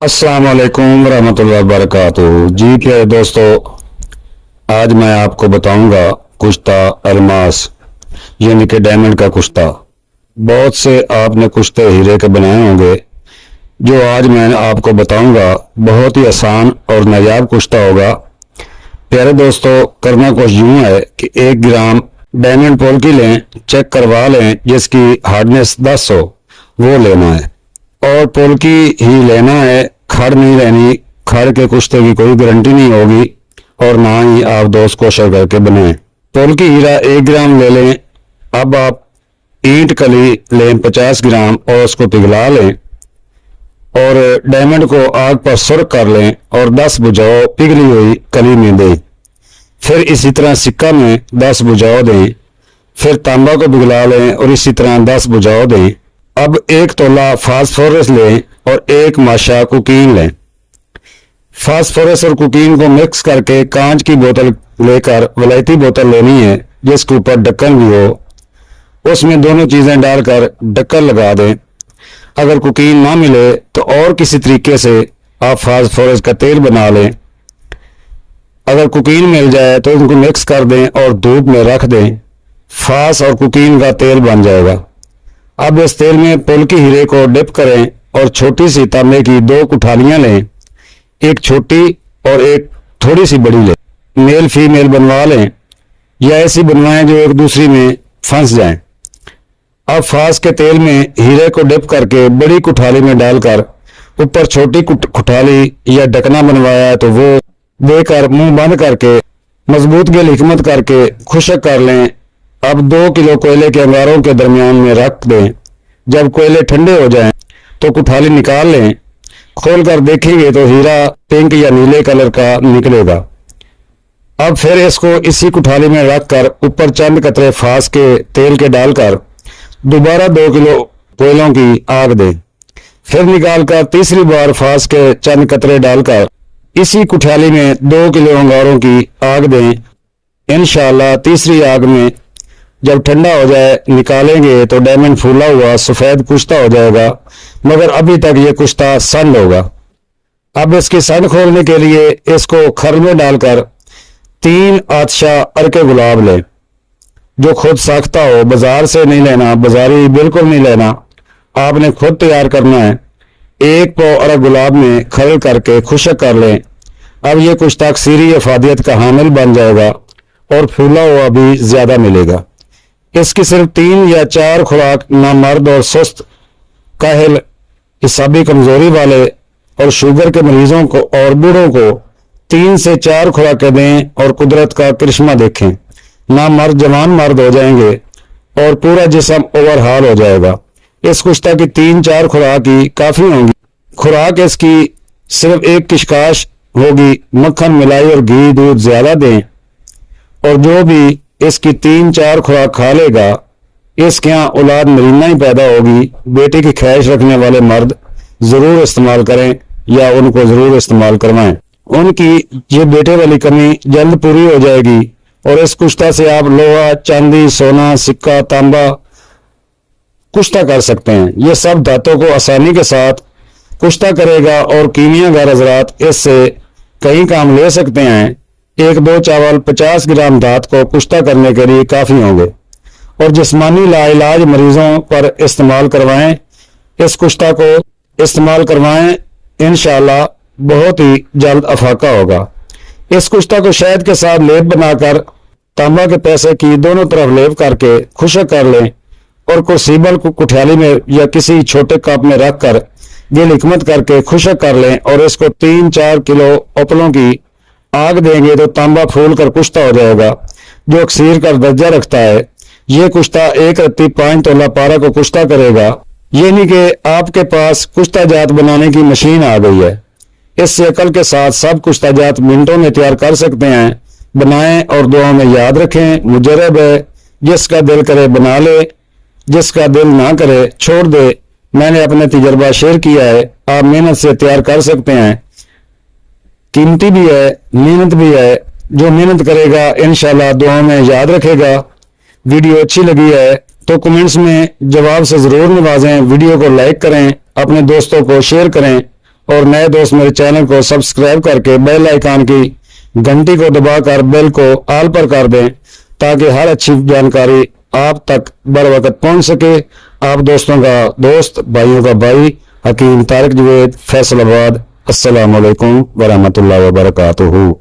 अस्सलाम वालेकुम रहमतुल्लाहि वबरकातुहू। जी प्यारे दोस्तों, आज मैं आपको बताऊंगा कुश्ता अलमास यानी कि डायमंड का कुश्ता। बहुत से आपने कुश्ते हीरे के बनाए होंगे। जो आज मैं आपको बताऊंगा बहुत ही आसान और नायाब कुश्ता होगा। प्यारे दोस्तों, करना कुछ यूं है कि 1 ग्राम डायमंड पोल्की लें, चेक करवा लें, जिसकी हार्डनेस 10 हो वो लेना है और पोल्की ही लेना है। खड़ नहीं लेनी, खड़ के कुश्ते की कोई गारंटी नहीं होगी और ना ही आप दोस्त कोशिश करके बनाएं। पोल्की हीरा 1 ग्राम ले लें। अब आप ईंट कली लें 50 ग्राम और उसको पिघला लें और डायमंड को आग पर सुर्ख कर लें और 10 बुझाओ पिघली हुई कली में दें। फिर इसी तरह सिक्का में 10 बुझाओ दें। फिर तांबा को पिघला लें और इसी तरह 10 बुझाओ दें। अब 1 तोला फास्फोरस लें और 1 माशा कुकीन लें। फास्फोरस और कुकीन को मिक्स करके कांच की बोतल लेकर वलायती बोतल लेनी है जिसके ऊपर ढक्कन भी हो। उसमें दोनों चीजें डालकर ढक्कन लगा दें। अगर कुकीन ना मिले तो और किसी तरीके से आप फास्फोरस का तेल बना लें। अगर कुकीन मिल जाए तो उनको मिक्स कर दें और धूप में रख दें। फास और कुकीन का तेल बन जाएगा। अब इस तेल में पोल्की हीरे को डिप करें और छोटी सी तांबे की 2 कुठालियां लें। एक छोटी और एक थोड़ी सी बड़ी लें। मेल फीमेल बनवा लें या ऐसी बनवाएं जो एक दूसरी में फंस जाएं। अब फास के तेल में हीरे को डिप करके बड़ी कुठाली में डालकर ऊपर छोटी कुठाली या ढकना बनवाया है तो वो देकर मुंह बंद करके मजबूत गेल हिकमत करके खुशक कर लें। अब 2 किलो कोयले के अंगारों के दरमियान में रख दें। जब कोयले ठंडे हो जाएं तो कुठाली निकाल लें। खोल कर देखेंगे तो हीरा पिंक या नीले कलर का निकलेगा। अब फिर इसको इसी कुठाली में रखकर ऊपर चंद कतरे फास के तेल के डालकर दोबारा 2 किलो कोयलों की आग दें। फिर निकालकर तीसरी बार फास के चंद कतरे डालकर इसी कुठाली में 2 किलो अंगारों की आग दें। इंशाअल्लाह तीसरी आग में जब ठंडा हो जाए निकालेंगे तो डायमंड फूला हुआ सफेद कुश्ता हो जाएगा, मगर अभी तक ये कुश्ता संड होगा। अब इसकी संड खोलने के लिए इसको खर में डालकर 3 आतशा अरके गुलाब लें जो खुद साख्ता हो। बाजार से नहीं लेना, बाजारी बिल्कुल नहीं लेना, आपने खुद तैयार करना है। 1 पाव अरक गुलाब में खरल करके खुशक कर लें। अब ये कुश्ता अक्सीरी अफादियत का हामिल बन जाएगा और फूला हुआ भी ज्यादा मिलेगा। इसकी सिर्फ 3 या 4 खुराक ना मर्द और सुस्त, काहिल, हिसाबी कमजोरी वाले और शुगर के मरीजों को और बूढ़ों को 3 से 4 खुराकें दें और कुदरत का करिश्मा देखें। ना मर्द जवान मर्द हो जाएंगे और पूरा जिस्म ओवरहाल हो जाएगा। इस कुश्ता की 3-4 खुराक ही काफी होंगी। खुराक इसकी सिर्फ 1 किशकाश होगी। मक्खन, मलाई और घी दूध ज्यादा दें और जो भी इसकी 3-4 खुराक खा लेगा इसके यहाँ औलाद नरीना ही पैदा होगी। बेटे की ख्वाहिश रखने वाले मर्द जरूर इस्तेमाल करें या उनको जरूर इस्तेमाल करवाएं। उनकी ये बेटे वाली कमी जल्द पूरी हो जाएगी और इस कुश्ता से आप लोहा, चांदी, सोना, सिक्का, तांबा कुश्ता कर सकते हैं। ये सब धातों को आसानी के साथ कुश्ता करेगा और कीमियागर हजरात इससे कई काम ले सकते हैं। 1-2 चावल 50 ग्राम धात को कुश्ता करने के लिए काफी होंगे और जिस्मानी लाइलाज मरीजों पर इस्तेमाल करवाएं। इस कुश्ता को इस्तेमाल करवाएं, इंशाअल्लाह बहुत ही जल्द अफाका होगा। इस कुश्ता को शहद के साथ लेप बनाकर तांबा के पैसे की दोनों तरफ लेप करके खुशक कर लें और कुर्सीबल को कुठाली में या किसी छोटे कप में रखकर दिल हिकमत करके खुशक कर लें और इसको 3-4 किलो उपलों की आग देंगे तो तांबा फूल कर कुश्ता हो जाएगा जो अक्सीर का दर्जा रखता है। ये कुश्ता 1 रत्ती 5 तोला पारा को कुश्ता करेगा। ये नहीं कि आपके पास कुश्ता जात बनाने की मशीन आ गई है। इससे अकल के साथ सब कुश्ता जात मिनटों में तैयार कर सकते हैं। बनाएं और दुआ में याद रखें। मुजरब है, जिसका दिल करे बना ले, जिसका दिल ना करे छोड़ दे। मैंने अपना तजर्बा शेयर किया है। आप मेहनत से तैयार कर सकते हैं। कीमती भी है, मेहनत भी है। जो मेहनत करेगा इंशाल्लाह दुआ में याद रखेगा। वीडियो अच्छी लगी है तो कमेंट्स में जवाब से जरूर नवाजें। वीडियो को लाइक करें, अपने दोस्तों को शेयर करें और नए दोस्त मेरे चैनल को सब्सक्राइब करके बेल आइकन की घंटी को दबाकर बेल को ऑल पर कर दें, ताकि हर अच्छी जानकारी आप तक बर वक्त पहुंच सके। आप दोस्तों का दोस्त, भाइयों का भाई हकीम तारिक जुवैद, फैसलाबाद। अस्सलाम वालेकुम वरहमतुल्लाहि वबरकातुहू।